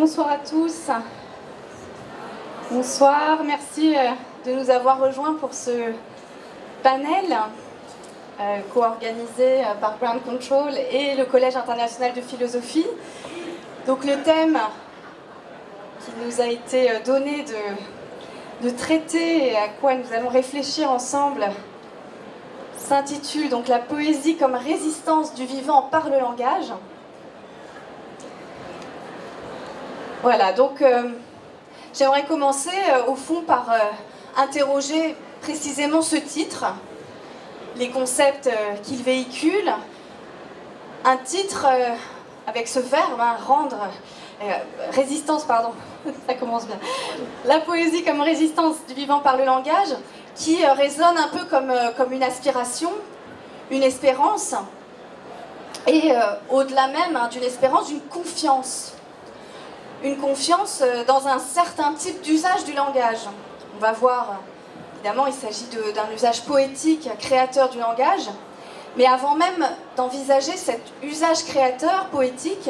Bonsoir à tous. Bonsoir, merci de nous avoir rejoints pour ce panel co-organisé par Ground Control et le Collège international de philosophie. Donc le thème qui nous a été donné de traiter et à quoi nous allons réfléchir ensemble s'intitule donc la poésie comme résistance du vivant par le langage. Voilà, donc j'aimerais commencer au fond par interroger précisément ce titre, les concepts qu'il véhicule. Un titre avec ce verbe, rendre, résistance, pardon, ça commence bien. La poésie comme résistance du vivant par le langage, qui résonne un peu comme une aspiration, une espérance, et au-delà même d'une espérance, d'une confiance. Une confiance dans un certain type d'usage du langage. On va voir, évidemment, il s'agit d'un usage poétique, créateur du langage, mais avant même d'envisager cet usage créateur, poétique,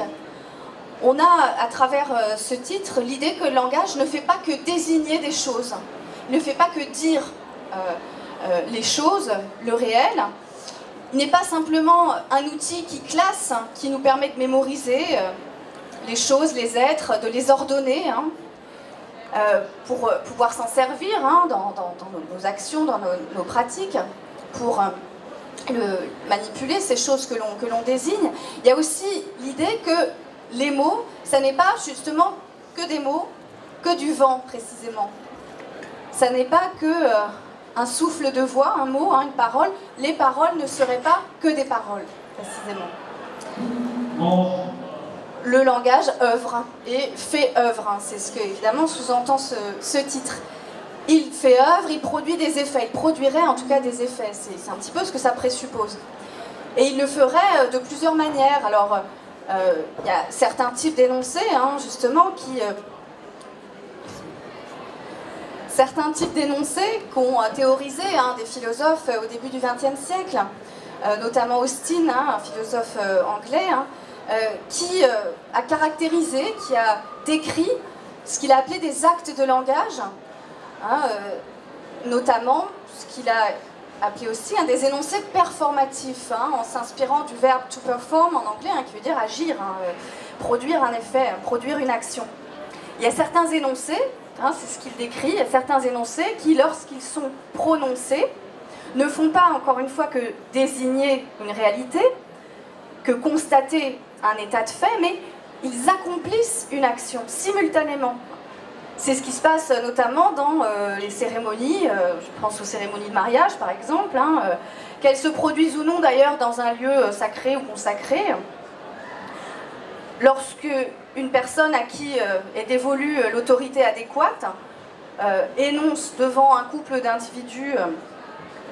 on a, à travers ce titre, l'idée que le langage ne fait pas que désigner des choses, ne fait pas que dire les choses, le réel. Il n'est pas simplement un outil qui classe, qui nous permet de mémoriser les choses, les êtres, de les ordonner pour pouvoir s'en servir dans nos actions, dans nos pratiques, pour manipuler ces choses que l'on désigne. Il y a aussi l'idée que les mots, ça n'est pas justement que des mots, que du vent précisément. Ça n'est pas que un souffle de voix, un mot, une parole. Les paroles ne seraient pas que des paroles, précisément. Le langage œuvre et fait œuvre, c'est ce que évidemment sous-entend ce titre. Il fait œuvre, il produit des effets, il produirait en tout cas des effets, c'est un petit peu ce que ça présuppose. Et il le ferait de plusieurs manières. Alors, il y a certains types d'énoncés, justement, certains types d'énoncés qu'ont théorisé des philosophes au début du XXe siècle, notamment Austin, un philosophe anglais, qui a caractérisé, qui a décrit ce qu'il a appelé des actes de langage, notamment ce qu'il a appelé aussi des énoncés performatifs, en s'inspirant du verbe to perform en anglais, qui veut dire agir, produire un effet, produire une action. Il y a certains énoncés, c'est ce qu'il décrit, il y a certains énoncés qui, lorsqu'ils sont prononcés, ne font pas, encore une fois, que désigner une réalité, que constater un état de fait, mais ils accomplissent une action simultanément. C'est ce qui se passe notamment dans les cérémonies, je pense aux cérémonies de mariage par exemple, qu'elles se produisent ou non d'ailleurs dans un lieu sacré ou consacré. Lorsque une personne à qui est dévolue l'autorité adéquate énonce devant un couple d'individus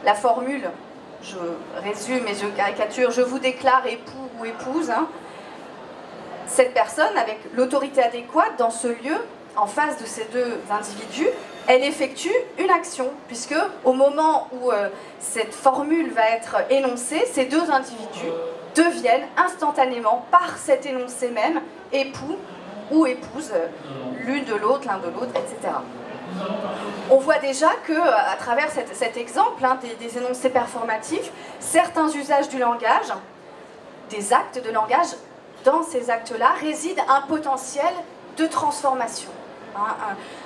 la formule, je résume et je caricature, je vous déclare époux ou épouse, cette personne, avec l'autorité adéquate dans ce lieu, en face de ces deux individus, elle effectue une action, puisque au moment où cette formule va être énoncée, ces deux individus deviennent instantanément, par cet énoncé même, époux ou épouse, l'une de l'autre, l'un de l'autre, etc. On voit déjà que, à travers cet exemple des énoncés performatifs, certains usages du langage, des actes de langage, dans ces actes-là réside un potentiel de transformation,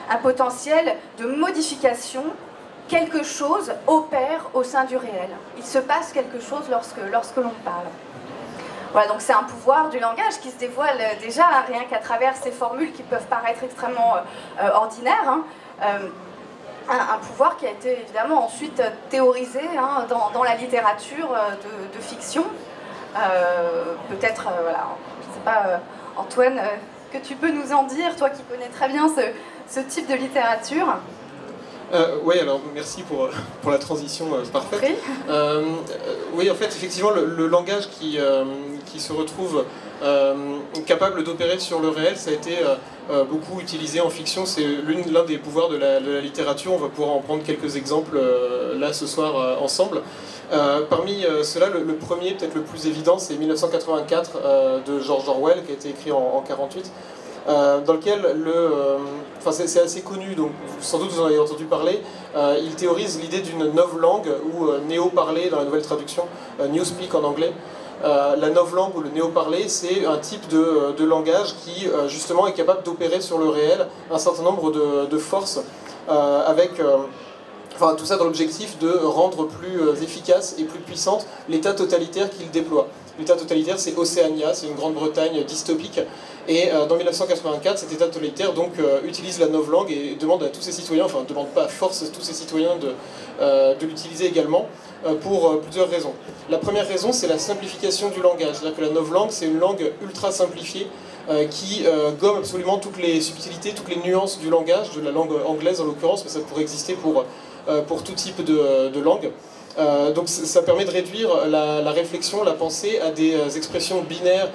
un potentiel de modification. Quelque chose opère au sein du réel. Il se passe quelque chose lorsque l'on parle. Voilà, donc c'est un pouvoir du langage qui se dévoile déjà, rien qu'à travers ces formules qui peuvent paraître extrêmement ordinaires. Un pouvoir qui a été évidemment ensuite théorisé dans la littérature de fiction. Peut-être, voilà, je ne sais pas, Antoine, que tu peux nous en dire, toi qui connais très bien ce type de littérature. Oui, alors merci pour la transition parfaite. Oui, en fait, effectivement, le langage qui se retrouve capable d'opérer sur le réel, ça a été beaucoup utilisé en fiction. C'est l'un des pouvoirs de la littérature. On va pouvoir en prendre quelques exemples là ce soir ensemble. Parmi ceux-là, le premier, peut-être le plus évident, c'est 1984 de George Orwell, qui a été écrit en 1948. dans lequel enfin c'est assez connu, donc sans doute vous en avez entendu parler, il théorise l'idée d'une novlangue, ou néo-parler dans la nouvelle traduction, newspeak en anglais. La novlangue ou le néo-parler, c'est un type de langage qui justement est capable d'opérer sur le réel un certain nombre de forces avec... Enfin, tout ça dans l'objectif de rendre plus efficace et plus puissante l'État totalitaire qu'il déploie. L'État totalitaire, c'est Océania, c'est une Grande-Bretagne dystopique. Et dans 1984, cet État totalitaire donc, utilise la novlangue et demande à tous ses citoyens, enfin ne demande pas à force à tous ses citoyens de l'utiliser également, pour plusieurs raisons. La première raison, c'est la simplification du langage. C'est-à-dire que la novlangue, c'est une langue ultra simplifiée qui gomme absolument toutes les subtilités, toutes les nuances du langage, de la langue anglaise en l'occurrence, mais ça pourrait exister pour tout type de langue. Donc ça permet de réduire la réflexion, la pensée à des expressions binaires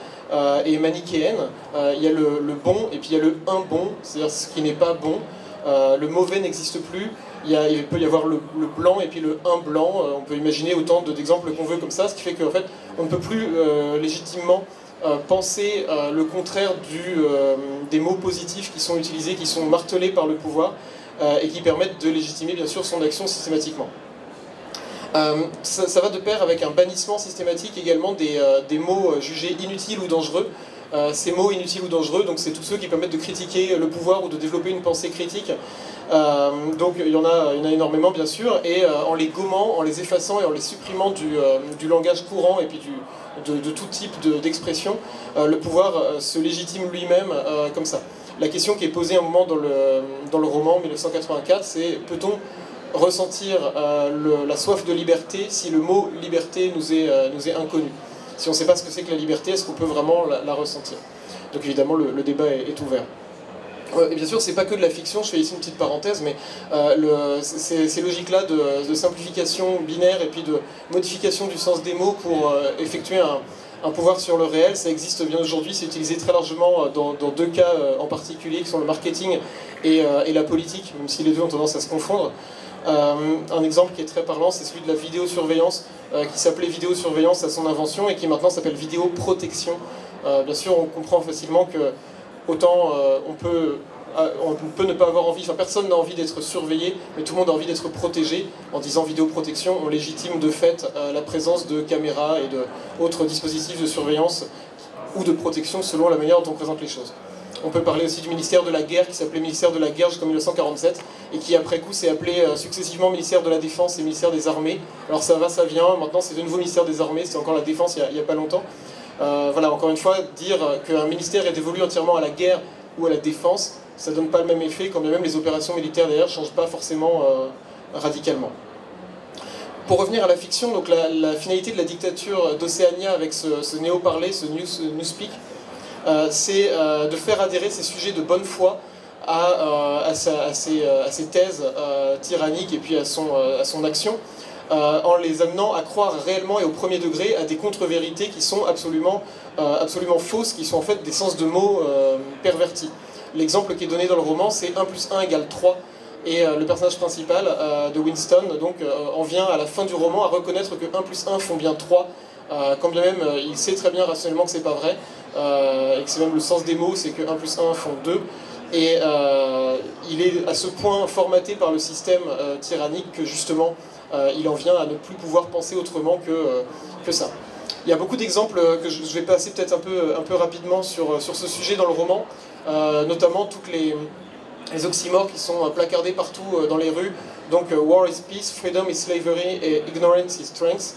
et manichéennes. Il y a le bon et puis il y a le un bon, c'est-à-dire ce qui n'est pas bon. Le mauvais n'existe plus. Il peut y avoir le blanc et puis le un blanc. On peut imaginer autant d'exemples qu'on veut comme ça, ce qui fait qu'en fait on ne peut plus légitimement penser le contraire des mots positifs qui sont utilisés, qui sont martelés par le pouvoir et qui permettent de légitimer bien sûr son action systématiquement. Ça va de pair avec un bannissement systématique également des mots jugés inutiles ou dangereux. Ces mots inutiles ou dangereux, donc c'est tous ceux qui permettent de critiquer le pouvoir ou de développer une pensée critique. Donc il y en a énormément bien sûr, et en les gommant, en les effaçant et en les supprimant du langage courant et puis de tout type d'expression, le pouvoir se légitime lui-même comme ça. La question qui est posée un moment dans le roman 1984, c'est peut-on ressentir la soif de liberté si le mot liberté nous est inconnu? Si on ne sait pas ce que c'est que la liberté, est-ce qu'on peut vraiment la ressentir? Donc évidemment le débat est ouvert. Et bien sûr, c'est pas que de la fiction, je fais ici une petite parenthèse, mais ces logiques-là de simplification binaire et puis de modification du sens des mots pour effectuer un pouvoir sur le réel, ça existe bien aujourd'hui, c'est utilisé très largement dans deux cas en particulier, qui sont le marketing et la politique, même si les deux ont tendance à se confondre. Un exemple qui est très parlant, c'est celui de la vidéosurveillance, qui s'appelait vidéosurveillance à son invention et qui maintenant s'appelle vidéoprotection. Bien sûr, on comprend facilement que autant on peut ne pas avoir envie, enfin personne n'a envie d'être surveillé, mais tout le monde a envie d'être protégé. En disant vidéoprotection, on légitime de fait la présence de caméras et d'autres dispositifs de surveillance ou de protection selon la manière dont on présente les choses. On peut parler aussi du ministère de la Guerre, qui s'appelait ministère de la Guerre jusqu'en 1947, et qui après coup s'est appelé successivement ministère de la Défense et ministère des Armées. Alors ça va, ça vient, maintenant c'est de nouveau ministère des Armées, c'était encore la Défense il n'y a pas longtemps. Voilà, encore une fois, dire qu'un ministère est dévolu entièrement à la guerre ou à la défense, ça ne donne pas le même effet, quand bien même les opérations militaires derrière ne changent pas forcément radicalement. Pour revenir à la fiction, donc la finalité de la dictature d'Océania avec ce néo-parler, ce newspeak, c'est de faire adhérer ces sujets de bonne foi à ses thèses tyranniques et puis à son action, en les amenant à croire réellement et au premier degré à des contre-vérités qui sont absolument fausses, qui sont en fait des sens de mots pervertis. L'exemple qui est donné dans le roman, c'est 1 plus 1 égale 3. Et le personnage principal de Winston donc, en vient à la fin du roman à reconnaître que 1 plus 1 font bien 3, quand bien même il sait très bien rationnellement que c'est pas vrai, et que c'est même le sens des mots, c'est que 1 plus 1 font 2. Et il est à ce point formaté par le système tyrannique que justement il en vient à ne plus pouvoir penser autrement que ça. Il y a beaucoup d'exemples que je vais passer peut-être un peu rapidement sur ce sujet dans le roman, notamment toutes les oxymores qui sont placardés partout dans les rues. Donc war is peace, freedom is slavery et ignorance is strength.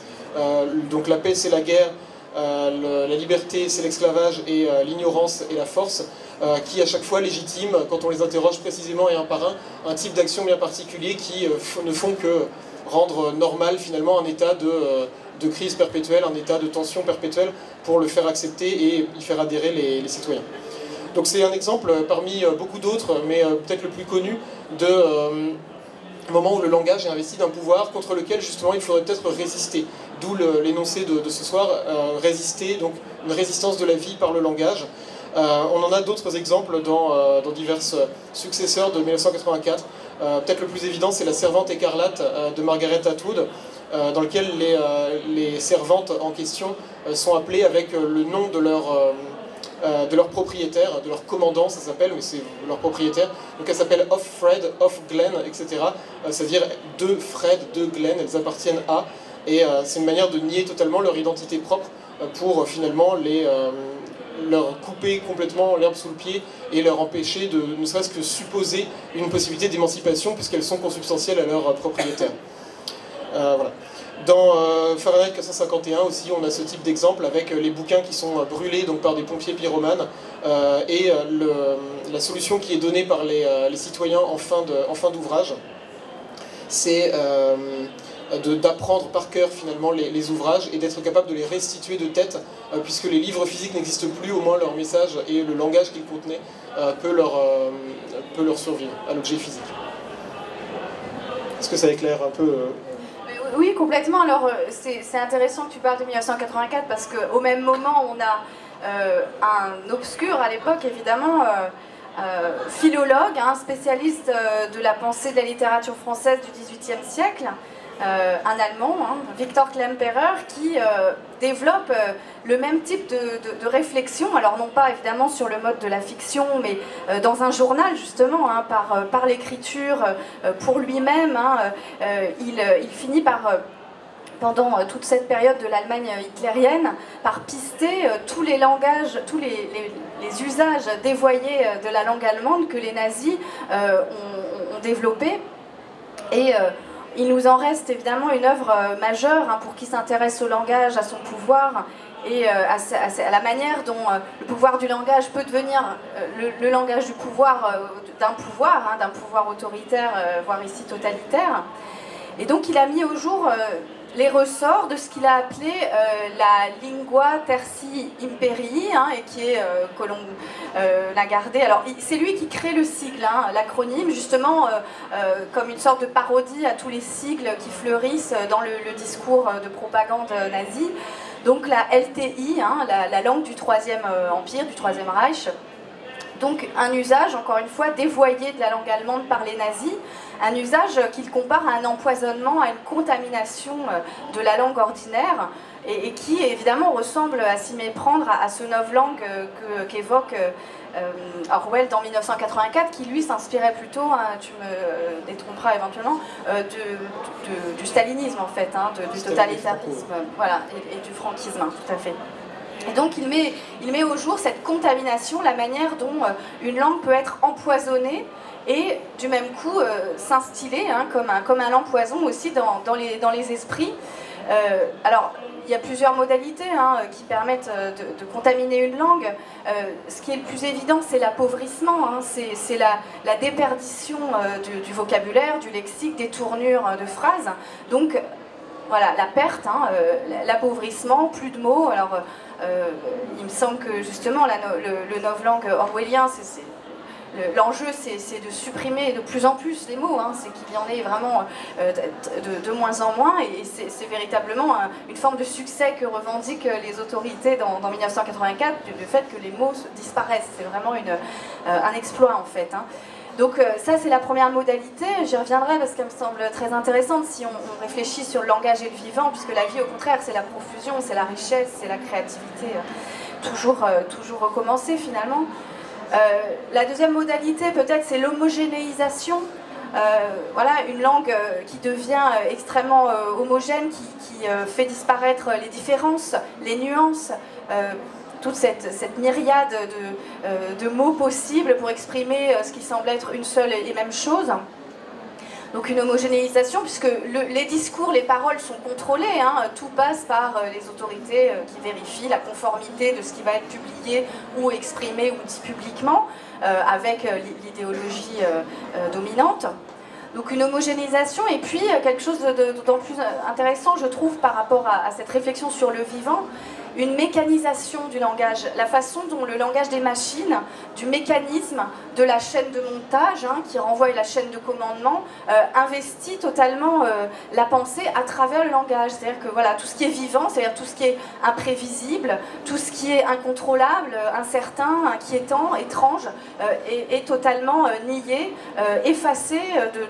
Donc la paix c'est la guerre, la liberté c'est l'esclavage et l'ignorance est la force, qui à chaque fois légitiment, quand on les interroge précisément et un par un type d'action bien particulier qui ne font que rendre normal finalement un état de crise perpétuelle, un état de tension perpétuelle pour le faire accepter et y faire adhérer les citoyens. Donc c'est un exemple parmi beaucoup d'autres, mais peut-être le plus connu, de moment où le langage est investi d'un pouvoir contre lequel justement il faudrait peut-être résister. D'où l'énoncé de ce soir, résister, donc une résistance de la vie par le langage. On en a d'autres exemples dans divers successeurs de 1984. Peut-être le plus évident, c'est La Servante écarlate de Margaret Atwood, dans lequel les servantes en question sont appelées avec le nom de de leur propriétaire, de leur commandant, ça s'appelle, mais c'est leur propriétaire. Donc elle s'appelle Of Fred, Of Glenn, etc. C'est-à-dire de Fred, de Glenn, elles appartiennent à. Et c'est une manière de nier totalement leur identité propre pour finalement leur couper complètement l'herbe sous le pied et leur empêcher de ne serait-ce que supposer une possibilité d'émancipation puisqu'elles sont consubstantielles à leur propriétaire. Voilà. Dans Fahrenheit 451 aussi, on a ce type d'exemple avec les bouquins qui sont brûlés donc, par des pompiers pyromanes et la solution qui est donnée par les citoyens en fin d'ouvrage, c'est d'apprendre par cœur finalement les ouvrages et d'être capable de les restituer de tête puisque les livres physiques n'existent plus, au moins leur message et le langage qu'ils contenaient peut leur survivre à l'objet physique. Est-ce que ça éclaire un peu Oui, complètement. Alors, c'est intéressant que tu parles de 1984 parce qu'au même moment, on a un obscur à l'époque, évidemment, philologue, spécialiste de la pensée de la littérature française du XVIIIe siècle, un Allemand, Victor Klemperer, qui développe le même type de réflexion, alors non pas évidemment sur le mode de la fiction, mais dans un journal justement, par l'écriture, pour lui-même, il finit par... pendant toute cette période de l'Allemagne hitlérienne, par pister tous les langages, tous les usages dévoyés de la langue allemande que les nazis ont développé. Et il nous en reste évidemment une œuvre majeure pour qui s'intéresse au langage, à son pouvoir et à la manière dont le pouvoir du langage peut devenir le langage du pouvoir, d'un pouvoir autoritaire, voire ici totalitaire. Et donc il a mis au jour les ressorts de ce qu'il a appelé la lingua tertii imperii, et qui est, que l'on a gardé. Alors, c'est lui qui crée le sigle, l'acronyme, justement, comme une sorte de parodie à tous les sigles qui fleurissent dans le discours de propagande nazie. Donc, la LTI, la langue du Troisième Empire, du Troisième Reich. Donc un usage, encore une fois, dévoyé de la langue allemande par les nazis, un usage qu'il compare à un empoisonnement, à une contamination de la langue ordinaire, et qui évidemment ressemble à s'y méprendre à ce novlangue qu'évoque Orwell dans 1984, qui lui s'inspirait plutôt, tu me détromperas éventuellement, du stalinisme en fait, du totalitarisme, voilà, et du franquisme, tout à fait. Et donc il met au jour cette contamination, la manière dont une langue peut être empoisonnée et du même coup s'instiller comme un empoison aussi dans les esprits. Alors il y a plusieurs modalités qui permettent de contaminer une langue. Ce qui est le plus évident, c'est l'appauvrissement, c'est la déperdition du vocabulaire, du lexique, des tournures de phrases. Donc voilà, la perte, l'appauvrissement, plus de mots. Alors, il me semble que justement, le novlangue orwellien, l'enjeu, c'est de supprimer de plus en plus les mots. C'est qu'il y en ait vraiment de moins en moins. Et c'est véritablement une forme de succès que revendiquent les autorités dans 1984, du fait que les mots disparaissent. C'est vraiment un exploit, en fait. Donc ça, c'est la première modalité. J'y reviendrai parce qu'elle me semble très intéressante si on réfléchit sur le langage et le vivant, puisque la vie, au contraire, c'est la profusion, c'est la richesse, c'est la créativité, toujours recommencer finalement. La deuxième modalité, peut-être, c'est l'homogénéisation. Voilà, une langue qui devient extrêmement homogène, qui fait disparaître les différences, les nuances, toute cette myriade de mots possibles pour exprimer ce qui semble être une seule et même chose. Donc une homogénéisation, puisque les discours, les paroles sont contrôlées, tout passe par les autorités qui vérifient la conformité de ce qui va être publié ou exprimé ou dit publiquement avec l'idéologie dominante. Donc une homogénéisation, et puis quelque chose d'autant plus intéressant, je trouve, par rapport à cette réflexion sur le vivant, une mécanisation du langage, la façon dont le langage des machines, du mécanisme, de la chaîne de montage, qui renvoie à la chaîne de commandement, investit totalement la pensée à travers le langage. C'est-à-dire que voilà, tout ce qui est vivant, c'est-à-dire tout ce qui est imprévisible, tout ce qui est incontrôlable, incertain, inquiétant, étrange, est totalement nié, effacé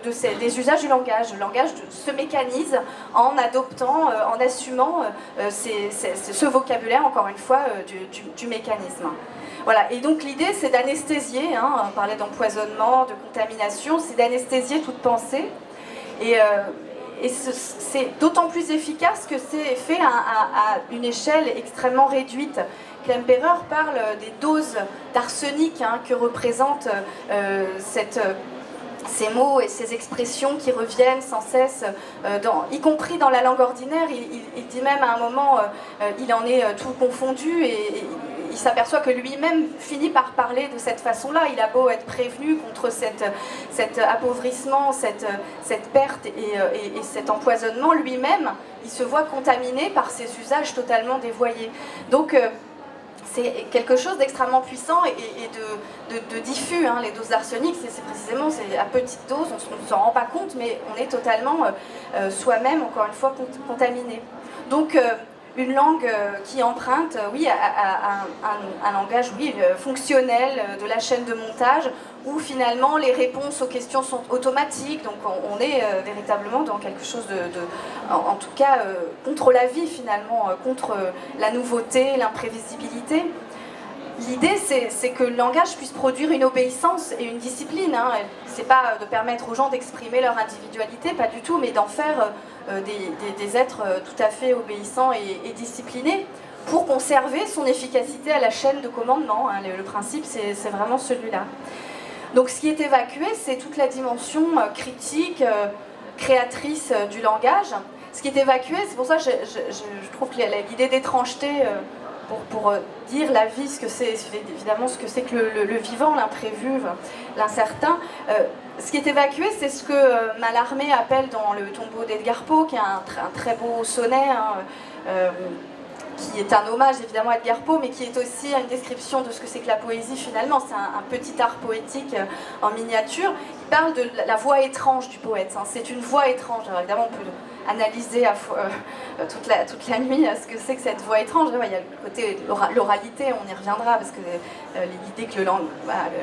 de des usages du langage. Le langage se mécanise en adoptant, en assumant ce vocabulaire, encore une fois, du mécanisme. Voilà, et donc l'idée c'est d'anesthésier, hein, on parlait d'empoisonnement, de contamination, c'est d'anesthésier toute pensée. Et c'est d'autant plus efficace que c'est fait à une échelle extrêmement réduite. Klemperer parle des doses d'arsenic, hein, que représentent ces mots et ces expressions qui reviennent sans cesse, y compris dans la langue ordinaire. Il dit même à un moment, il en est tout confondu et il s'aperçoit que lui-même finit par parler de cette façon-là. Il a beau être prévenu contre cet appauvrissement, cette perte et cet empoisonnement, lui-même, il se voit contaminé par ces usages totalement dévoyés. Donc, c'est quelque chose d'extrêmement puissant et de diffus, hein. Les doses d'arsenic, c'est précisément à petite dose, on ne s'en rend pas compte, mais on est totalement soi-même, encore une fois, contaminé. Donc, une langue qui emprunte, oui, à un langage, oui, fonctionnel de la chaîne de montage, où finalement les réponses aux questions sont automatiques, donc on est véritablement dans quelque chose en tout cas, contre la vie finalement, contre la nouveauté, l'imprévisibilité. L'idée, c'est que le langage puisse produire une obéissance et une discipline, hein. C'est pas de permettre aux gens d'exprimer leur individualité, pas du tout, mais d'en faire des êtres tout à fait obéissants et disciplinés pour conserver son efficacité à la chaîne de commandement, hein. Le principe, c'est vraiment celui-là. Donc ce qui est évacué, c'est toute la dimension critique, créatrice du langage. Ce qui est évacué, c'est pour ça que je trouve que l'idée d'étrangeté, pour dire la vie, ce que c'est, évidemment ce que c'est que le vivant, l'imprévu, l'incertain, ce qui est évacué, c'est ce que Mallarmé appelle dans le tombeau d'Edgar Poe, qui est un très beau sonnet, hein, qui est un hommage évidemment à Edgar Poe, mais qui est aussi une description de ce que c'est que la poésie finalement. C'est un petit art poétique en miniature. Il parle de la voix étrange du poète, hein. C'est une voix étrange. Alors évidemment, on peut analyser toute la nuit ce que c'est que cette voix étrange. Il y a le côté l'oralité, on y reviendra, parce que l'idée que le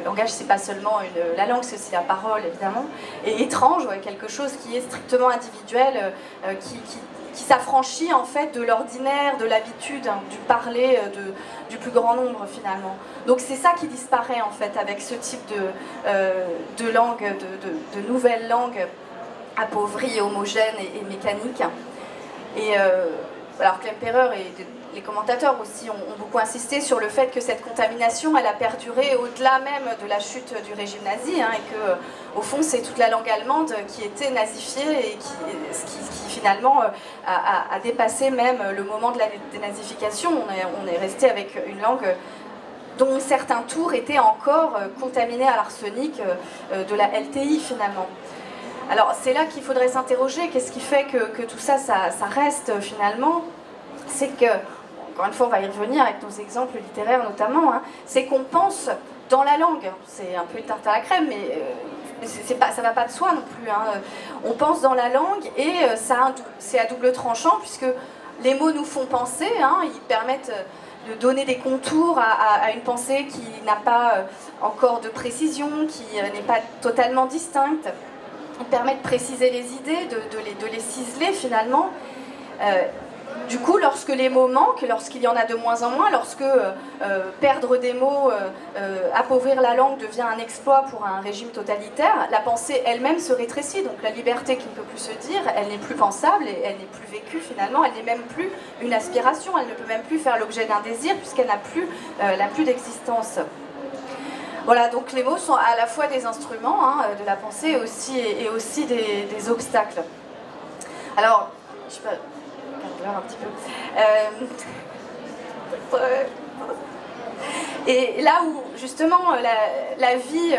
langage, c'est pas seulement la langue, c'est aussi la parole, évidemment. Et étrange, ouais, quelque chose qui est strictement individuel, qui s'affranchit en fait de l'ordinaire, de l'habitude, hein, du parler du plus grand nombre finalement. Donc c'est ça qui disparaît en fait avec ce type de langue, de nouvelles langues appauvries, homogènes et mécaniques. Et alors Klemperer et les commentateurs aussi ont beaucoup insisté sur le fait que cette contamination, elle a perduré au-delà même de la chute du régime nazi, hein, et que, au fond, c'est toute la langue allemande qui était nazifiée et qui finalement a dépassé même le moment de la dénazification. On est resté avec une langue dont certains tours étaient encore contaminés à l'arsenic de la LTI finalement. Alors c'est là qu'il faudrait s'interroger, qu'est-ce qui fait que tout ça reste finalement? C'est que, encore une fois, on va y revenir avec nos exemples littéraires notamment, hein, c'est qu'on pense dans la langue. C'est un peu une tarte à la crème, mais ça va pas de soi non plus, hein. On pense dans la langue et c'est à double tranchant, puisque les mots nous font penser, hein, ils permettent de donner des contours à une pensée qui n'a pas encore de précision, qui n'est pas totalement distincte. Ils permettent de préciser les idées, de les ciseler finalement. Du coup, lorsque les mots manquent, lorsqu'il y en a de moins en moins, lorsque perdre des mots, appauvrir la langue devient un exploit pour un régime totalitaire, la pensée elle-même se rétrécit. Donc la liberté qui ne peut plus se dire, elle n'est plus pensable et elle n'est plus vécue finalement, elle n'est même plus une aspiration, elle ne peut même plus faire l'objet d'un désir puisqu'elle n'a plus d'existence. Voilà, donc les mots sont à la fois des instruments, hein, de la pensée et aussi des obstacles. Alors, je sais pas, un petit peu. Et là où justement la vie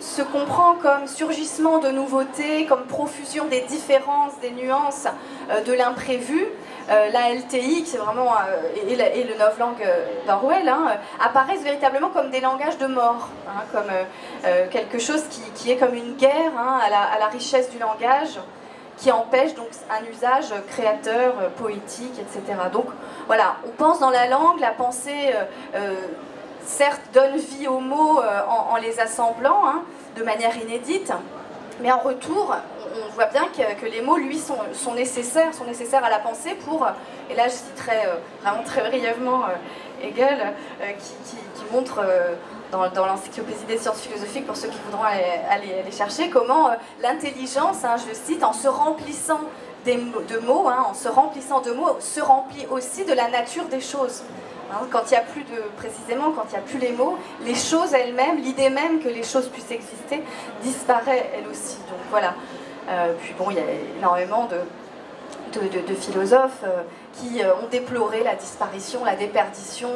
se comprend comme surgissement de nouveautés, comme profusion des différences, des nuances, de l'imprévu, la LTI, c'est vraiment, et le novlangue d'Orwell, hein, apparaissent véritablement comme des langages de mort, hein, comme quelque chose qui est comme une guerre, hein, à la richesse du langage, qui empêche donc un usage créateur, poétique, etc. Donc voilà, on pense dans la langue, la pensée certes donne vie aux mots en les assemblant, hein, de manière inédite, Mais en retour, on voit bien que les mots, lui, sont nécessaires à la pensée pour, et là je citerai vraiment très brièvement Hegel, qui montre dans l'encyclopédie des sciences philosophiques, pour ceux qui voudront aller chercher, comment l'intelligence, je le cite, en se remplissant de mots, se remplit aussi de la nature des choses. Quand il n'y a plus précisément, quand il n'y a plus les mots, les choses elles-mêmes, l'idée même que les choses puissent exister, disparaît elle aussi. Donc voilà. Puis bon, il y a énormément de philosophes qui ont déploré la disparition, la déperdition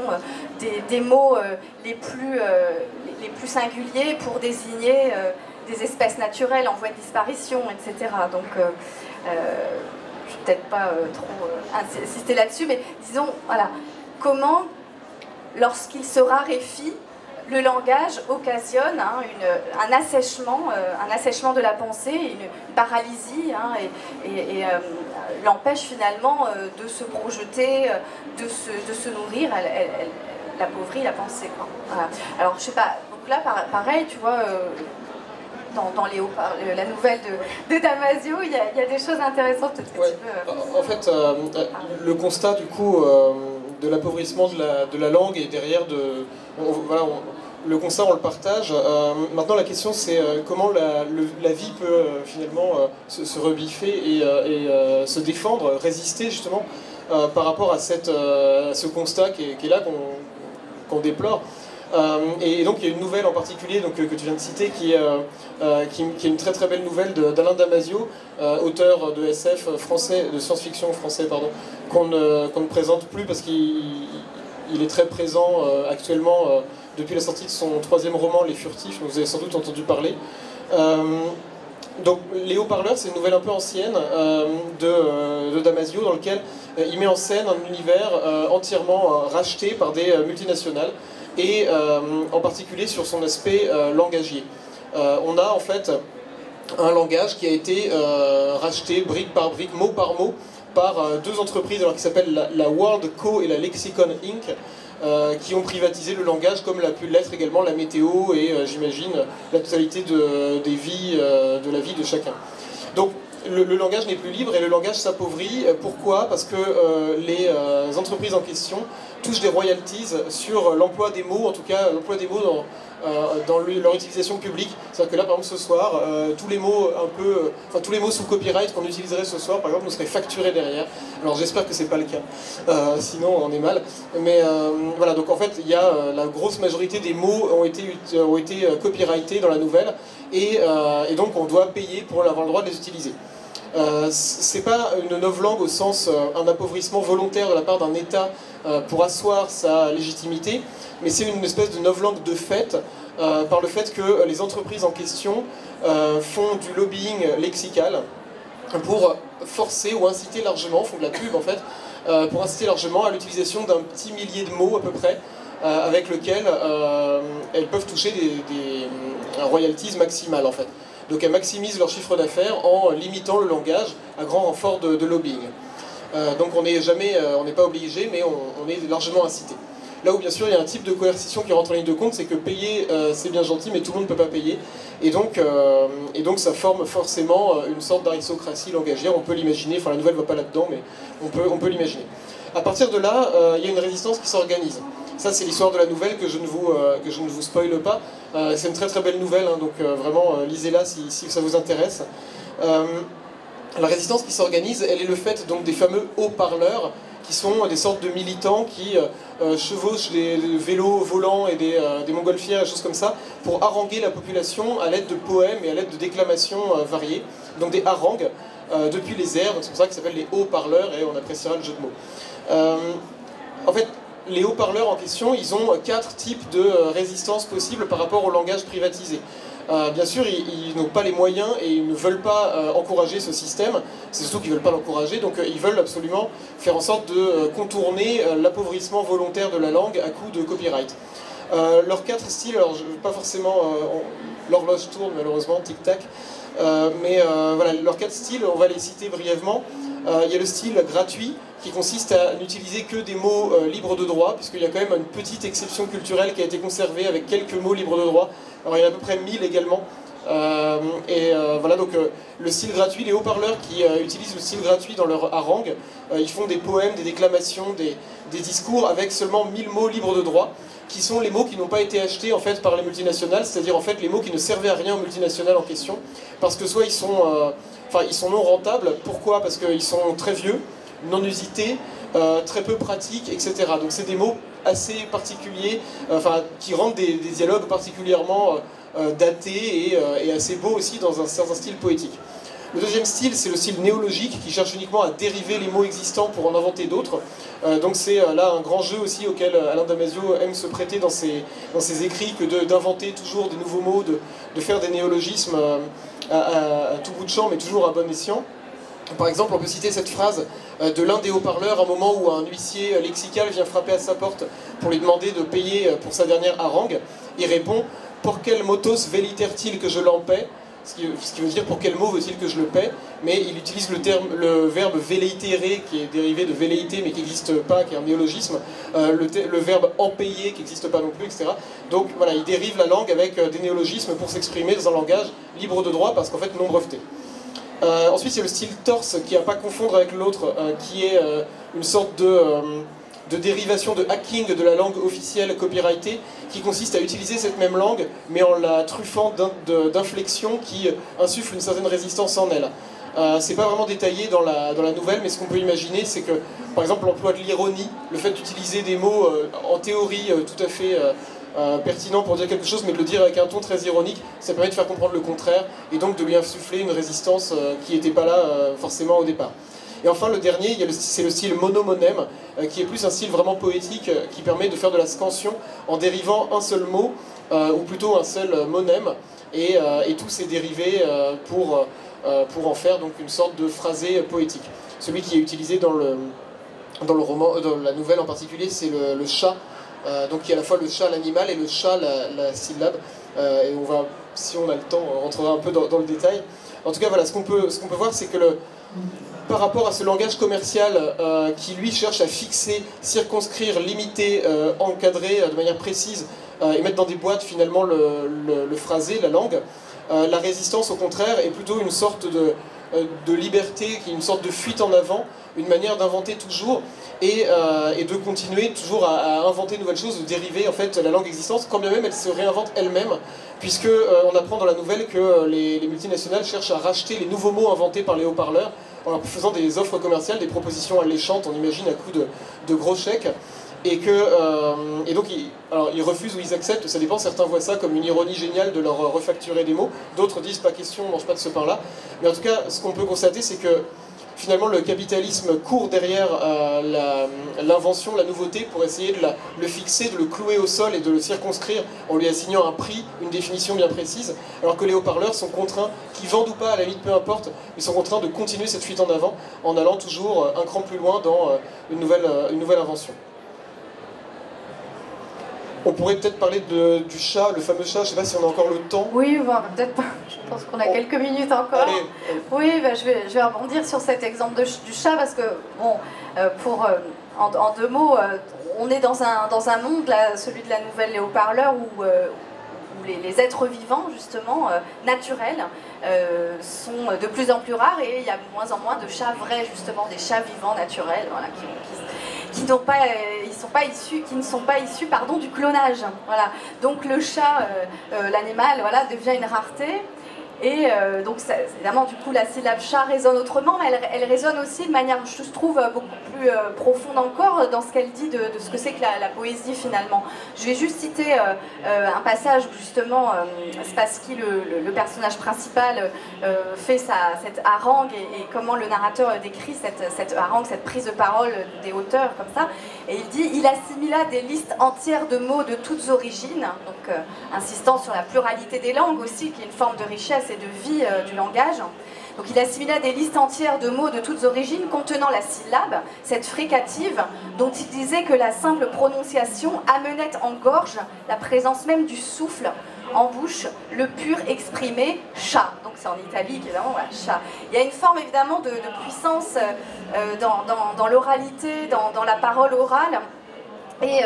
des mots les plus singuliers pour désigner des espèces naturelles en voie de disparition, etc. Donc je ne vais peut-être pas trop insister là-dessus, mais disons, voilà. Comment, lorsqu'il se raréfie, le langage occasionne un assèchement de la pensée, une paralysie, et l'empêche finalement de se projeter, de se nourrir, elle appauvrit la pensée, quoi. Voilà. Alors je sais pas, donc là pareil, tu vois, dans la nouvelle de Damasio, il y a des choses intéressantes. Ouais. En fait, le constat du coup de l'appauvrissement de la langue et derrière le constat on le partage. Maintenant la question c'est comment la vie peut finalement se rebiffer et se défendre, résister justement par rapport à ce constat qui est là qu'on déplore. Et donc il y a une nouvelle en particulier que tu viens de citer qui est une très très belle nouvelle d'Alain Damasio, auteur de SF français, de science-fiction français, pardon, qu'on ne présente plus parce qu'il est très présent actuellement depuis la sortie de son 3e roman Les Furtifs, dont vous avez sans doute entendu parler. Donc Les Haut-Parleurs, c'est une nouvelle un peu ancienne de Damasio dans lequel il met en scène un univers entièrement racheté par des multinationales, et en particulier sur son aspect langagier. On a en fait un langage qui a été racheté brique par brique, mot par mot, par deux entreprises qui s'appellent la World Co et la Lexicon Inc., qui ont privatisé le langage, comme l'a pu l'être également la météo et j'imagine la totalité de la vie de chacun. Donc le langage n'est plus libre et le langage s'appauvrit. Pourquoi ? Parce que les entreprises en question touchent des royalties sur l'emploi des mots, en tout cas l'emploi des mots dans leur utilisation publique. C'est-à-dire que là, par exemple, ce soir, tous les mots sous copyright qu'on utiliserait ce soir, par exemple, nous seraient facturés derrière. Alors j'espère que c'est pas le cas, sinon on est mal. Mais voilà, donc en fait, il y a la grosse majorité des mots ont été copyrightés dans la nouvelle, et donc on doit payer pour avoir le droit de les utiliser. C'est pas une novlangue au sens un appauvrissement volontaire de la part d'un État pour asseoir sa légitimité, mais c'est une espèce de novlangue de fait, par le fait que les entreprises en question font du lobbying lexical pour forcer ou inciter largement, font de la pub en fait, pour inciter largement à l'utilisation d'un petit millier de mots à peu près, avec lequel elles peuvent toucher des royalties maximales en fait. Donc elles maximisent leur chiffre d'affaires en limitant le langage à grand renfort de lobbying. Donc on n'est pas obligé, mais on est largement incité. Là où bien sûr il y a un type de coercition qui rentre en ligne de compte, c'est que payer c'est bien gentil, mais tout le monde ne peut pas payer. Et donc ça forme forcément une sorte d'aristocratie langagière, on peut l'imaginer, enfin la nouvelle ne va pas là-dedans, mais on peut l'imaginer. À partir de là, il y a une résistance qui s'organise. Ça c'est l'histoire de la nouvelle que je ne vous spoile pas. C'est une très très belle nouvelle, donc vraiment lisez-la si ça vous intéresse. La résistance qui s'organise, elle est le fait donc des fameux haut-parleurs, qui sont des sortes de militants qui chevauchent des vélos volants et des montgolfières, des choses comme ça, pour haranguer la population à l'aide de poèmes et à l'aide de déclamations variées, donc des harangues depuis les airs, donc c'est pour ça que ça s'appelle les haut-parleurs, et on appréciera le jeu de mots. En fait, les haut-parleurs en question, ils ont 4 types de résistance possibles par rapport au langage privatisé. Bien sûr, ils n'ont pas les moyens et ils ne veulent pas encourager ce système, c'est surtout qu'ils ne veulent pas l'encourager, donc ils veulent absolument faire en sorte de contourner l'appauvrissement volontaire de la langue à coup de copyright. Leurs 4 styles, alors je ne vais pas forcément... l'horloge tourne malheureusement, tic-tac, mais voilà, leurs 4 styles, on va les citer brièvement. Il y a le style gratuit, qui consiste à n'utiliser que des mots libres de droit, puisqu'il y a quand même une petite exception culturelle qui a été conservée avec quelques mots libres de droit. Alors il y en a à peu près 1000 également, Voilà, donc le style gratuit, les haut-parleurs qui utilisent le style gratuit dans leur harangue, ils font des poèmes, des déclamations, des discours avec seulement 1000 mots libres de droit, qui sont les mots qui n'ont pas été achetés en fait par les multinationales, c'est-à-dire en fait les mots qui ne servaient à rien aux multinationales en question, parce que soit ils sont non rentables. Pourquoi? Parce qu'ils sont très vieux, non usités, très peu pratiques, etc. Donc c'est des mots assez particuliers, qui rendent des dialogues particulièrement datés et assez beaux aussi dans un certain style poétique. Le deuxième style, c'est le style néologique, qui cherche uniquement à dériver les mots existants pour en inventer d'autres. Donc c'est là un grand jeu aussi auquel Alain Damasio aime se prêter dans ses écrits, que d'inventer toujours des nouveaux mots, de faire des néologismes à tout bout de champ, mais toujours à bon escient. Par exemple, on peut citer cette phrase de l'un des haut-parleurs, à un moment où un huissier lexical vient frapper à sa porte pour lui demander de payer pour sa dernière harangue. Il répond « Pour quel motos veliter-il que je l'en paie ?» Ce qui veut dire pour quel mot veut-il que je le paie, mais il utilise le verbe velleitere, qui est dérivé de velléité mais qui n'existe pas, qui est un néologisme, le verbe en payer qui n'existe pas non plus, etc. Donc voilà, il dérive la langue avec des néologismes pour s'exprimer dans un langage libre de droit, parce qu'en fait non breveté. Ensuite, il y a le style torse, qui n'a pas à confondre avec l'autre, qui est une sorte de dérivation de hacking de la langue officielle copyrightée, qui consiste à utiliser cette même langue, mais en la truffant d'inflexions qui insufflent une certaine résistance en elle. C'est pas vraiment détaillé dans la nouvelle, mais ce qu'on peut imaginer, c'est que, par exemple, l'emploi de l'ironie, le fait d'utiliser des mots en théorie tout à fait pertinents pour dire quelque chose, mais de le dire avec un ton très ironique, ça permet de faire comprendre le contraire, et donc de lui insuffler une résistance qui n'était pas là forcément au départ. Et enfin, le dernier, c'est le style monomonème, qui est plus un style vraiment poétique, qui permet de faire de la scansion en dérivant un seul mot, ou plutôt un seul monème, et tous ces dérivés pour en faire donc une sorte de phrasé poétique. Celui qui est utilisé dans le roman, dans la nouvelle en particulier, c'est le chat, donc il y a à la fois le chat, l'animal, et le chat, la syllabe, et on va, si on a le temps, on rentrera un peu dans le détail. En tout cas, voilà, ce qu'on peut voir, c'est que par rapport à ce langage commercial qui lui cherche à fixer, circonscrire, limiter, encadrer de manière précise et mettre dans des boîtes finalement le phrasé, la langue, la résistance au contraire est plutôt une sorte de liberté, qui est une sorte de fuite en avant, une manière d'inventer toujours et de continuer toujours à inventer de nouvelles choses, de dériver en fait la langue existante, quand bien même elle se réinvente elle-même, puisque on apprend dans la nouvelle que les multinationales cherchent à racheter les nouveaux mots inventés par les haut-parleurs en leur faisant des offres commerciales, des propositions alléchantes, on imagine à coup de gros chèques, et donc ils refusent ou ils acceptent, ça dépend, certains voient ça comme une ironie géniale de leur refacturer des mots, d'autres disent pas question, on mange pas de ce pain-là, mais en tout cas ce qu'on peut constater, c'est que finalement le capitalisme court derrière l'invention, la nouveauté, pour essayer de le fixer, de le clouer au sol et de le circonscrire en lui assignant un prix, une définition bien précise, alors que les haut-parleurs sont contraints, qu'ils vendent ou pas, à la limite peu importe, ils sont contraints de continuer cette fuite en avant en allant toujours un cran plus loin dans une nouvelle invention. On pourrait peut-être parler du chat, le fameux chat, je ne sais pas si on a encore le temps. Oui, bon, peut-être pas, je pense qu'on a quelques minutes encore. Allez. Oui, je vais rebondir sur cet exemple du chat, parce que, bon, en deux mots, on est dans un monde, là, celui de la nouvelle Les Haut-Parleurs, où les êtres vivants, justement, naturels, sont de plus en plus rares, et il y a de moins en moins de chats vrais, justement, des chats vivants naturels, voilà, qui ne sont pas issus du clonage. Voilà. Donc le chat, l'animal, voilà, devient une rareté. Et donc évidemment, du coup, la syllabe chat résonne autrement, mais elle résonne aussi de manière, je trouve, beaucoup plus profonde encore dans ce qu'elle dit de ce que c'est que la poésie finalement. Je vais juste citer un passage où justement Spassky, le personnage principal, fait cette harangue et comment le narrateur décrit cette harangue, cette prise de parole des auteurs comme ça. Et il dit « Il assimila des listes entières de mots de toutes origines », donc insistant sur la pluralité des langues aussi, qui est une forme de richesse et de vie du langage. Donc il assimila des listes entières de mots de toutes origines contenant la syllabe, cette fricative, dont il disait que la simple prononciation amenait en gorge la présence même du souffle, en bouche, le pur exprimé chat. Donc c'est en italique, évidemment, voilà, chat. Il y a une forme évidemment de puissance dans l'oralité, dans la parole orale, et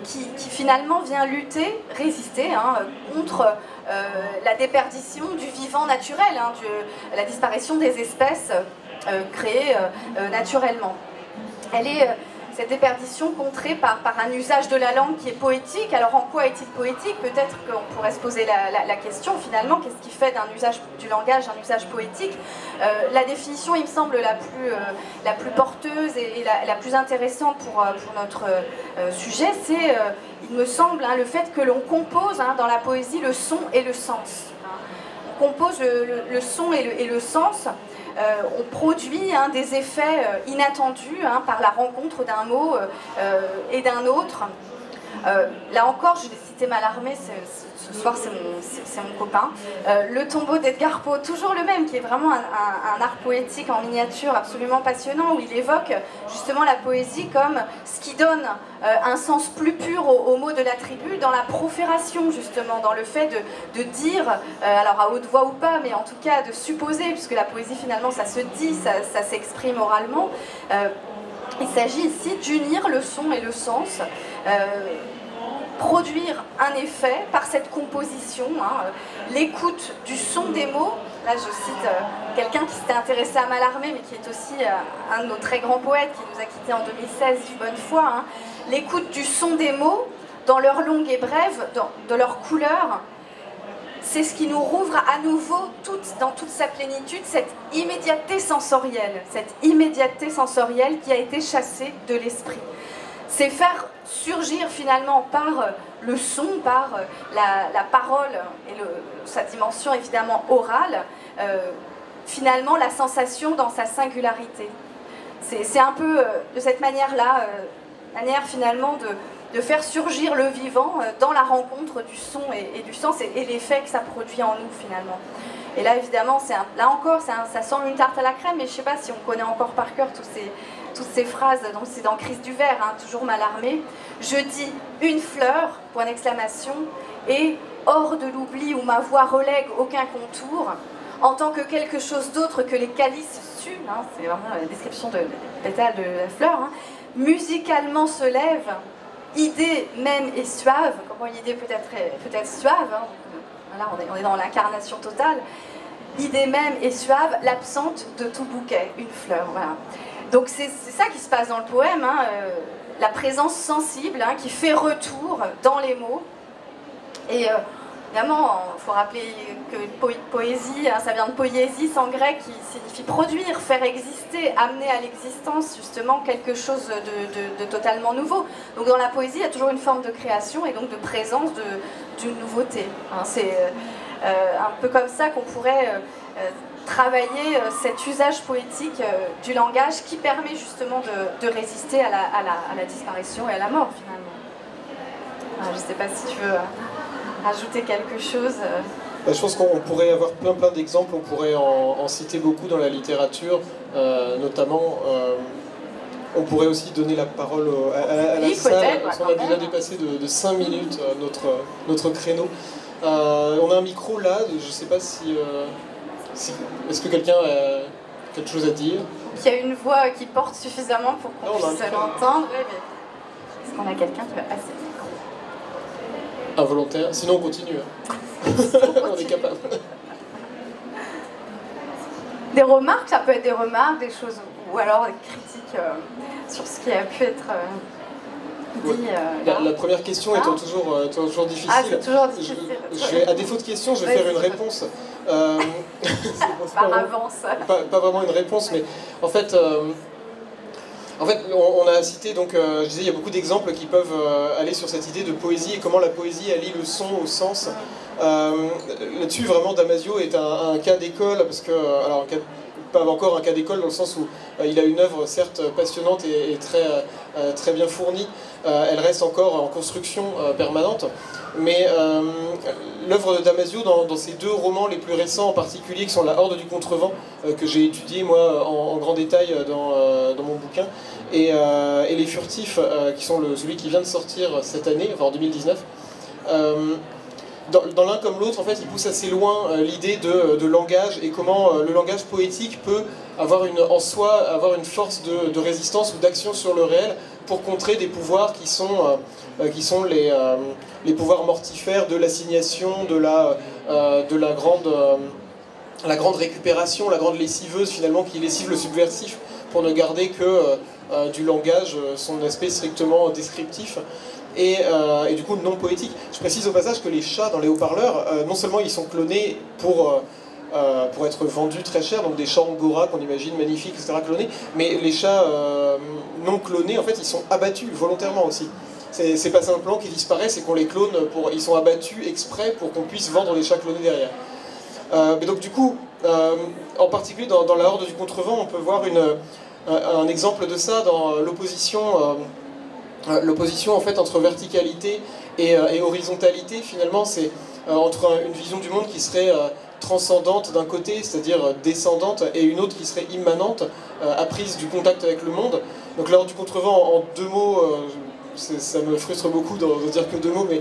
qui finalement vient lutter, résister contre la déperdition du vivant naturel, hein, la disparition des espèces créées naturellement. Elle est cette déperdition contrée par un usage de la langue qui est poétique. Alors en quoi est-il poétique? Peut-être qu'on pourrait se poser la question finalement, qu'est-ce qui fait d'un usage du langage un usage poétique? La définition, il me semble, la plus porteuse et la plus intéressante pour notre sujet, c'est, il me semble, hein, le fait que l'on compose, hein, dans la poésie le son et le sens. On compose le son et le sens. On produit, hein, des effets inattendus, hein, par la rencontre d'un mot et d'un autre. Là encore, je vais citer Mallarmé, ce soir c'est mon copain. Le tombeau d'Edgar Poe, toujours le même, qui est vraiment un art poétique en miniature absolument passionnant, où il évoque justement la poésie comme ce qui donne un sens plus pur aux mots de la tribu, dans la profération justement, dans le fait de dire, alors à haute voix ou pas, mais en tout cas de supposer, puisque la poésie finalement ça se dit, ça s'exprime oralement. Il s'agit ici d'unir le son et le sens, produire un effet par cette composition, hein, l'écoute du son des mots. Là je cite quelqu'un qui s'était intéressé à Mallarmé, mais qui est aussi un de nos très grands poètes qui nous a quittés en 2016, Yves Bonnefoy, hein. L'écoute du son des mots, dans leur longue et brève, de leur couleur, c'est ce qui nous rouvre à nouveau dans toute sa plénitude, cette immédiateté sensorielle qui a été chassée de l'esprit. C'est faire surgir finalement par le son, par la parole et sa dimension évidemment orale, finalement la sensation dans sa singularité. C'est un peu de cette manière-là, manière finalement de faire surgir le vivant dans la rencontre du son et du sens et l'effet que ça produit en nous finalement. Et là évidemment, là encore, ça semble une tarte à la crème, mais je ne sais pas si on connaît encore par cœur toutes ces phrases, donc c'est dans Crise du Ver, hein, toujours Mallarmé. Je dis une fleur, point d'exclamation, et hors de l'oubli où ma voix relègue aucun contour, en tant que quelque chose d'autre que les calices sus, hein, c'est vraiment la description de pétales de la fleur, hein, musicalement se lève, idée même et suave, comment une idée peut être suave, hein, là on est dans l'incarnation totale, idée même et suave, l'absente de tout bouquet, une fleur, voilà. Donc c'est ça qui se passe dans le poème, hein, la présence sensible, hein, qui fait retour dans les mots. Et évidemment, il faut rappeler que poésie, hein, ça vient de poiesis en grec, qui signifie produire, faire exister, amener à l'existence justement quelque chose de totalement nouveau. Donc dans la poésie, il y a toujours une forme de création et donc de présence d'une nouveauté. Hein. C'est un peu comme ça qu'on pourrait travailler cet usage poétique du langage qui permet justement de résister à la disparition et à la mort finalement. Je ne sais pas si tu veux ajouter quelque chose. Je pense qu'on pourrait avoir plein d'exemples, on pourrait en citer beaucoup dans la littérature, notamment on pourrait aussi donner la parole à la salle, parce qu'on a déjà dépassé de 5 minutes notre créneau. On a un micro là, je ne sais pas si est-ce que quelqu'un a quelque chose à dire? Il y a une voix qui porte suffisamment pour qu'on puisse l'entendre. Oui, mais est-ce qu'on a quelqu'un qui va passer le micro? Involontaire, sinon on continue. Hein. On est capable. Des remarques, ça peut être des remarques, des choses, ou alors des critiques sur ce qui a pu être dit. La première question étant toujours difficile. Ah, c'est toujours difficile. À défaut de question, je vais faire une réponse. Par avance. Pas vraiment une réponse, mais en fait, on a cité, donc, je disais, il y a beaucoup d'exemples qui peuvent aller sur cette idée de poésie et comment la poésie allie le son au sens. Là-dessus, vraiment, Damasio est un cas d'école, parce que, alors, pas encore un cas d'école dans le sens où il a une œuvre certes passionnante et très bien fournie, elle reste encore en construction permanente, mais l'œuvre de Damasio dans ses deux romans les plus récents en particulier, qui sont La Horde du Contrevent, que j'ai étudié moi en grand détail dans mon bouquin, et Les Furtifs, qui sont celui qui vient de sortir cette année, enfin en 2019, dans l'un comme l'autre, en fait, il pousse assez loin l'idée de langage et comment le langage poétique peut avoir en soi avoir une force de résistance ou d'action sur le réel pour contrer des pouvoirs qui sont les pouvoirs mortifères de l'assignation, de de la grande récupération, la grande lessiveuse finalement qui lessive le subversif pour ne garder que du langage, son aspect strictement descriptif et du coup non poétique. Je précise au passage que les chats dans les haut-parleurs, non seulement ils sont clonés pour être vendus très cher, donc des chats angora qu'on imagine magnifiques, etc. clonés, mais les chats non clonés, en fait, ils sont abattus volontairement aussi. C'est pas simplement qu'ils disparaissent, c'est qu'on les clone, ils sont abattus exprès pour qu'on puisse vendre des chats clonés derrière. Mais donc du coup, en particulier dans la Horde du Contrevent, on peut voir un exemple de ça dans l'opposition en fait entre verticalité et horizontalité. Finalement, c'est entre une vision du monde qui serait transcendante d'un côté, c'est-à-dire descendante, et une autre qui serait immanente, apprise du contact avec le monde. Donc la Horde du Contrevent, en deux mots, ça me frustre beaucoup de dire que deux mots, mais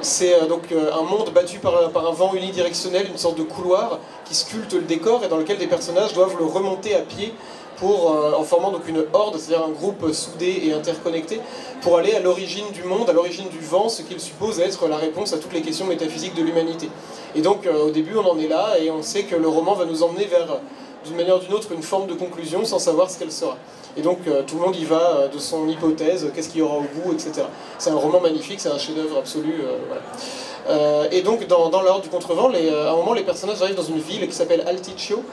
c'est donc un monde battu par un vent unidirectionnel, une sorte de couloir qui sculpte le décor et dans lequel des personnages doivent le remonter à pied en formant donc une horde, c'est-à-dire un groupe soudé et interconnecté, pour aller à l'origine du monde, à l'origine du vent, ce qu'il suppose être la réponse à toutes les questions métaphysiques de l'humanité. Et donc au début on en est là, et on sait que le roman va nous emmener vers, d'une manière ou d'une autre, une forme de conclusion sans savoir ce qu'elle sera. Et donc tout le monde y va de son hypothèse, qu'est-ce qu'il y aura au bout, etc. C'est un roman magnifique, c'est un chef-d'œuvre absolu. Voilà. Et donc dans la Horde du Contrevent, à un moment les personnages arrivent dans une ville qui s'appelle Alticcio,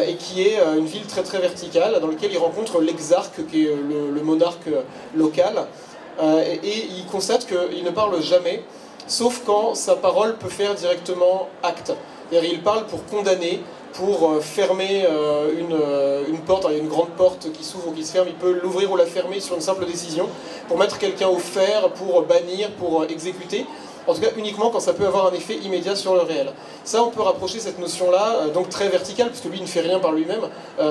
et qui est une ville très très verticale, dans laquelle ils rencontrent l'exarque, qui est le monarque local, et ils constatent qu'il ne parle jamais, sauf quand sa parole peut faire directement acte. C'est-à-dire il parle pour condamner, pour fermer une porte. Alors, il y a une grande porte qui s'ouvre ou qui se ferme, il peut l'ouvrir ou la fermer sur une simple décision, pour mettre quelqu'un au fer, pour bannir, pour exécuter. En tout cas, uniquement quand ça peut avoir un effet immédiat sur le réel. Ça, on peut rapprocher cette notion-là, donc très verticale, puisque lui ne fait rien par lui-même,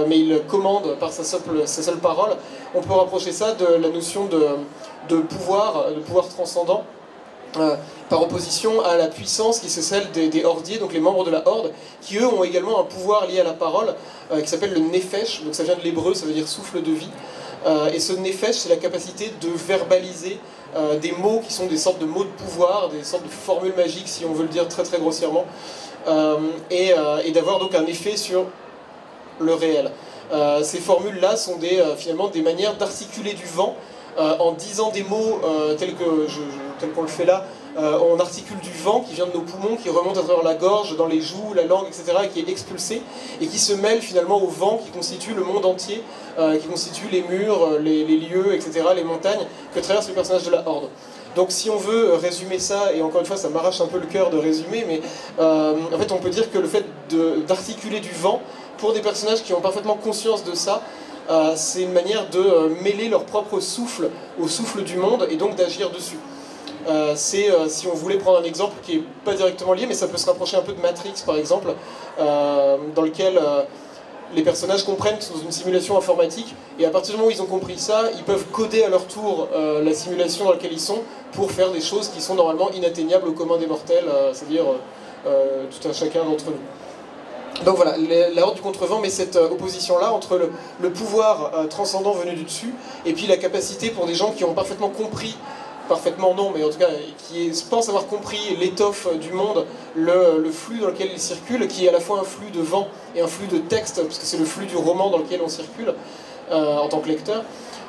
mais il commande par sa seule parole. On peut rapprocher ça de la notion de pouvoir transcendant, par opposition à la puissance qui c'est celle des hordiers, donc les membres de la horde, qui eux ont également un pouvoir lié à la parole, qui s'appelle le nefesh, donc ça vient de l'hébreu, ça veut dire souffle de vie. Et ce nefesh, c'est la capacité de verbaliser des mots qui sont des sortes de mots de pouvoir, des sortes de formules magiques, si on veut le dire très très grossièrement, et d'avoir donc un effet sur le réel. Ces formules-là sont finalement des manières d'articuler du vent, en disant des mots tels qu'on le fait là. On articule du vent qui vient de nos poumons, qui remonte à travers la gorge, dans les joues, la langue, etc., et qui est expulsé, et qui se mêle finalement au vent qui constitue le monde entier, qui constitue les murs, les lieux, etc., les montagnes, que traversent les personnages de la Horde. Donc si on veut résumer ça, et encore une fois ça m'arrache un peu le cœur de résumer, mais en fait on peut dire que le fait d'articuler du vent, pour des personnages qui ont parfaitement conscience de ça, c'est une manière de mêler leur propre souffle au souffle du monde, et donc d'agir dessus. Si on voulait prendre un exemple qui n'est pas directement lié, mais ça peut se rapprocher un peu de Matrix par exemple, dans lequel les personnages comprennent qu'ils sont dans une simulation informatique, et à partir du moment où ils ont compris ça, ils peuvent coder à leur tour la simulation dans laquelle ils sont pour faire des choses qui sont normalement inatteignables au commun des mortels, c'est-à-dire tout un chacun d'entre nous. Donc voilà, la Horde du Contrevent met cette opposition-là entre le pouvoir transcendant venu du dessus, et puis la capacité pour des gens qui ont parfaitement compris, parfaitement non, mais en tout cas qui pensent avoir compris l'étoffe du monde, le flux dans lequel il circule, qui est à la fois un flux de vent et un flux de texte, parce que c'est le flux du roman dans lequel on circule en tant que lecteur.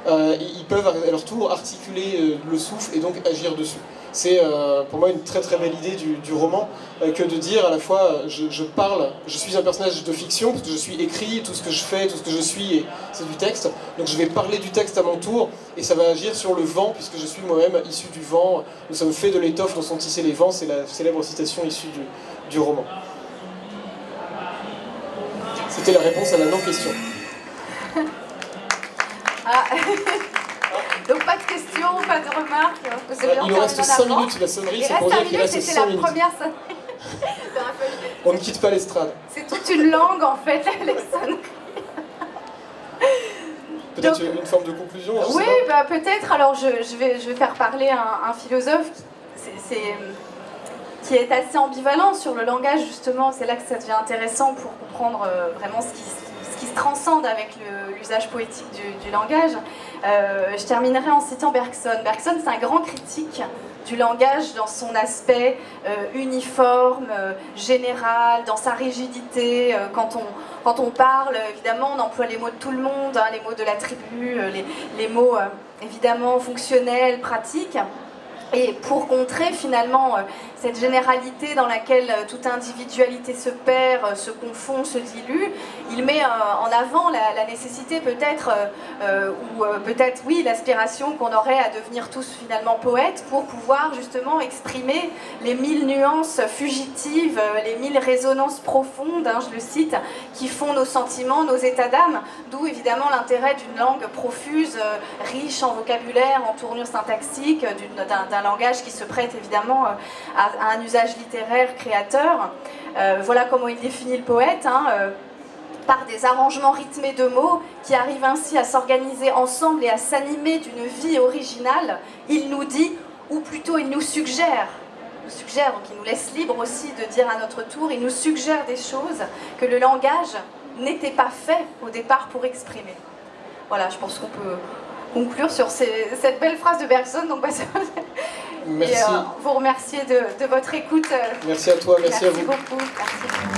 Ils peuvent à leur tour articuler le souffle et donc agir dessus. C'est pour moi une très très belle idée du roman, que de dire à la fois je parle, je suis un personnage de fiction, parce que je suis écrit, tout ce que je fais, tout ce que je suis, c'est du texte, donc je vais parler du texte à mon tour, et ça va agir sur le vent, puisque je suis moi-même issu du vent, nous sommes faits de l'étoffe dont sont tissés les vents, c'est la célèbre citation issue du roman. C'était la réponse à la non-question. Ah. Donc pas de questions, pas de remarques. Il nous reste 5 minutes, la sonnerie, c'est pour dire qu'il reste 5 minutes. C'était la première sonnerie. On ne quitte pas l'estrade. C'est toute une langue en fait, les sonneries. Peut-être une forme de conclusion. Oui, bah, peut-être. Alors je vais faire parler un philosophe qui est assez ambivalent sur le langage justement. C'est là que ça devient intéressant pour comprendre vraiment ce qui se transcende avec l'usage poétique du langage. Je terminerai en citant Bergson. Bergson, c'est un grand critique du langage dans son aspect uniforme, général, dans sa rigidité. Quand on parle, évidemment, on emploie les mots de tout le monde, hein, les mots de la tribu, les mots évidemment fonctionnels, pratiques. Et pour contrer finalement cette généralité dans laquelle toute individualité se perd, se confond, se dilue, il met en avant la nécessité peut-être, ou peut-être oui, l'aspiration qu'on aurait à devenir tous finalement poètes pour pouvoir justement exprimer les 1000 nuances fugitives, les 1000 résonances profondes, hein, je le cite, qui font nos sentiments, nos états d'âme, d'où évidemment l'intérêt d'une langue profuse, riche en vocabulaire, en tournure syntaxique, d'un langage qui se prête évidemment à un usage littéraire créateur. Voilà comment il définit le poète, hein, par des arrangements rythmés de mots qui arrivent ainsi à s'organiser ensemble et à s'animer d'une vie originale. Il nous dit, ou plutôt il nous suggère, donc il nous laisse libre aussi de dire à notre tour, il nous suggère des choses que le langage n'était pas fait au départ pour exprimer. Voilà, je pense qu'on peut conclure sur cette belle phrase de Bergson. Donc, merci. Et vous remercier de votre écoute. Merci à toi, merci à vous. Merci beaucoup. Merci.